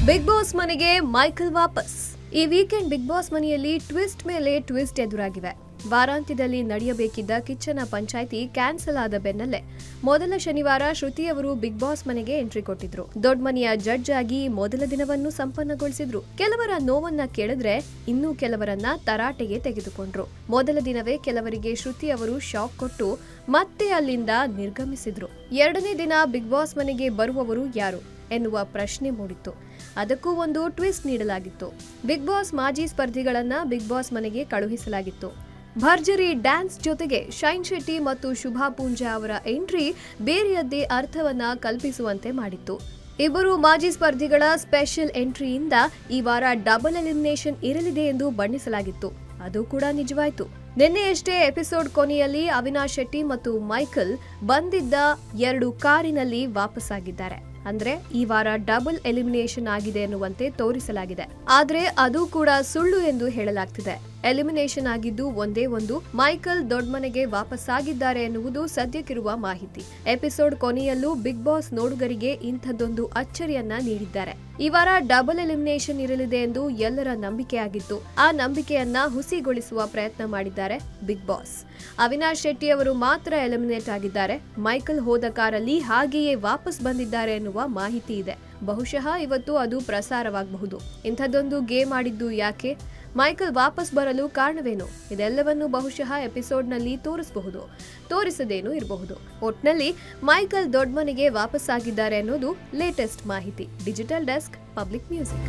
Big boss ಮನೆಗೆ Michael ವಾಪಸ್. ಈ ವೀಕೆಂಡ್ ಬಿಗ್ ಬಾಸ್ ಮನೆಯಲ್ಲಿ ಟ್ವಿಸ್ಟ್ ಮೇಲೆ ಟ್ವಿಸ್ಟ್ ಎದುರಾಗಿವೆ. ವಾರಾಂತ್ಯದಲ್ಲಿ ನಡೆಯಬೇಕಿದ್ದ ಕಿಚ್ಚನ ಪಂಚಾಯಿತಿ ಕ್ಯಾನ್ಸಲ್ ಆದ ಬೆನ್ನಲ್ಲೇ ಮೊದಲ ಶನಿವಾರ ಶ್ರುತಿ ಅವರು ಬಿಗ್ ಬಾಸ್ ಮನೆಗೆ ಎಂಟ್ರಿ ಕೊಟ್ಟಿದ್ರು. ದೊಡ್ಡ ಮನೆಯ ಜಡ್ಜ್ ಆಗಿ ಮೊದಲ ದಿನವನ್ನು ಸಂಪನ್ನಗೊಳಿಸಿದ್ರು. ಕೆಲವರ ನೋವನ್ನ ಕೇಳಿದ್ರೆ ಇನ್ನೂ ಕೆಲವರನ್ನ ತರಾಟೆಗೆ ತೆಗೆದುಕೊಂಡ್ರು. ಮೊದಲ ದಿನವೇ ಕೆಲವರಿಗೆ ಶ್ರುತಿ ಅವರು ಶಾಕ್ ಕೊಟ್ಟು ಮತ್ತೆ ಅಲ್ಲಿಂದ ನಿರ್ಗಮಿಸಿದ್ರು. ಎರಡನೇ ದಿನ ಬಿಗ್ ಬಾಸ್ ಮನೆಗೆ ಬರುವವರು ಯಾರು ಎನ್ನುವ ಪ್ರಶ್ನೆ ಮೂಡಿತ್ತು. ಅದಕ್ಕೂ ಒಂದು ಟ್ವಿಸ್ಟ್ ನೀಡಲಾಗಿತ್ತು. ಬಿಗ್ ಬಾಸ್ ಮಾಜಿ ಸ್ಪರ್ಧಿಗಳನ್ನ ಬಿಗ್ ಬಾಸ್ ಮನೆಗೆ ಕಳುಹಿಸಲಾಗಿತ್ತು. ಭರ್ಜರಿ ಡ್ಯಾನ್ಸ್ ಜೊತೆಗೆ ಶೈನ್ ಶೆಟ್ಟಿ ಮತ್ತು ಶುಭಾ ಪೂಂಜಾ ಅವರ ಎಂಟ್ರಿ ಬೇರೆಯದ್ದೇ ಅರ್ಥವನ್ನ ಕಲ್ಪಿಸುವಂತೆ ಮಾಡಿತ್ತು. ಇಬ್ಬರು ಮಾಜಿ ಸ್ಪರ್ಧಿಗಳ ಸ್ಪೆಷಲ್ ಎಂಟ್ರಿಯಿಂದ ಈ ವಾರ ಡಬಲ್ ಎಲಿಮಿನೇಷನ್ ಇರಲಿದೆ ಎಂದು ಬಣ್ಣಿಸಲಾಗಿತ್ತು. ಅದು ಕೂಡ ನಿಜವಾಯಿತು. ನಿನ್ನೆಯಷ್ಟೇ ಎಪಿಸೋಡ್ ಕೊನೆಯಲ್ಲಿ ಅವಿನಾಶ್ ಶೆಟ್ಟಿ ಮತ್ತು ಮೈಕಲ್ ಬಂದಿದ್ದ 2 ಕಾರಿನಲ್ಲಿ ವಾಪಸ್ಸಾಗಿದ್ದಾರೆ. ಅಂದ್ರೆ ಈ ವಾರ ಡಬಲ್ ಎಲಿಮಿನೇಷನ್ ಆಗಿದೆ ಎನ್ನುವಂತೆ ತೋರಿಸಲಾಗಿದೆ. ಆದ್ರೆ ಅದು ಕೂಡ ಸುಳ್ಳು ಎಂದು ಹೇಳಲಾಗ್ತಿದೆ. ಎಲಿಮಿನೇಷನ್ ಆಗಿದ್ದು ಒಂದೇ ಒಂದು, ಮೈಕಲ್ ದೊಡ್ಡಮನೆಗೆ ವಾಪಸ್ಸಾಗಿದ್ದಾರೆ ಎನ್ನುವುದು ಸದ್ಯಕ್ಕಿರುವ ಮಾಹಿತಿ. ಎಪಿಸೋಡ್ ಕೊನೆಯಲ್ಲೂ ಬಿಗ್ ಬಾಸ್ ನೋಡುಗರಿಗೆ ಇಂಥದ್ದೊಂದು ಅಚ್ಚರಿಯನ್ನ ನೀಡಿದ್ದಾರೆ. ಈ ವಾರ ಡಬಲ್ ಎಲಿಮಿನೇಷನ್ ಇರಲಿದೆ ಎಂದು ಎಲ್ಲರ ನಂಬಿಕೆಯಾಗಿತ್ತು. ಆ ನಂಬಿಕೆಯನ್ನ ಹುಸಿಗೊಳಿಸುವ ಪ್ರಯತ್ನ ಮಾಡಿದ್ದಾರೆ ಬಿಗ್ ಬಾಸ್. ಅವಿನಾಶ್ ಶೆಟ್ಟಿ ಅವರು ಮಾತ್ರ ಎಲಿಮಿನೇಟ್ ಆಗಿದ್ದಾರೆ. ಮೈಕಲ್ ಹೋದ ಕಾರಲ್ಲಿ ಹಾಗೆಯೇ ವಾಪಸ್ ಬಂದಿದ್ದಾರೆ ಎನ್ನುವ ಮಾಹಿತಿ ಇದೆ. ಬಹುಶಃ ಇವತ್ತು ಅದು ಪ್ರಸಾರವಾಗಬಹುದು. ಇಂಥದ್ದೊಂದು ಗೇಮ್ ಆಡಿದ್ದು ಯಾಕೆ? ಮೈಕಲ್ ವಾಪಸ್ ಬರಲು ಕಾರಣವೇನು? ಇದೆಲ್ಲವನ್ನು ಬಹುಶಃ ಎಪಿಸೋಡ್ನಲ್ಲಿ ತೋರಿಸಬಹುದು, ತೋರಿಸದೇನೂ ಇರಬಹುದು. ಒಟ್ನಲ್ಲಿ ಮೈಕಲ್ ದೊಡ್ಡಮನೆಗೆ ವಾಪಸ್ಸಾಗಿದ್ದಾರೆ ಅನ್ನೋದು ಲೇಟೆಸ್ಟ್ ಮಾಹಿತಿ. Digital desk, public music.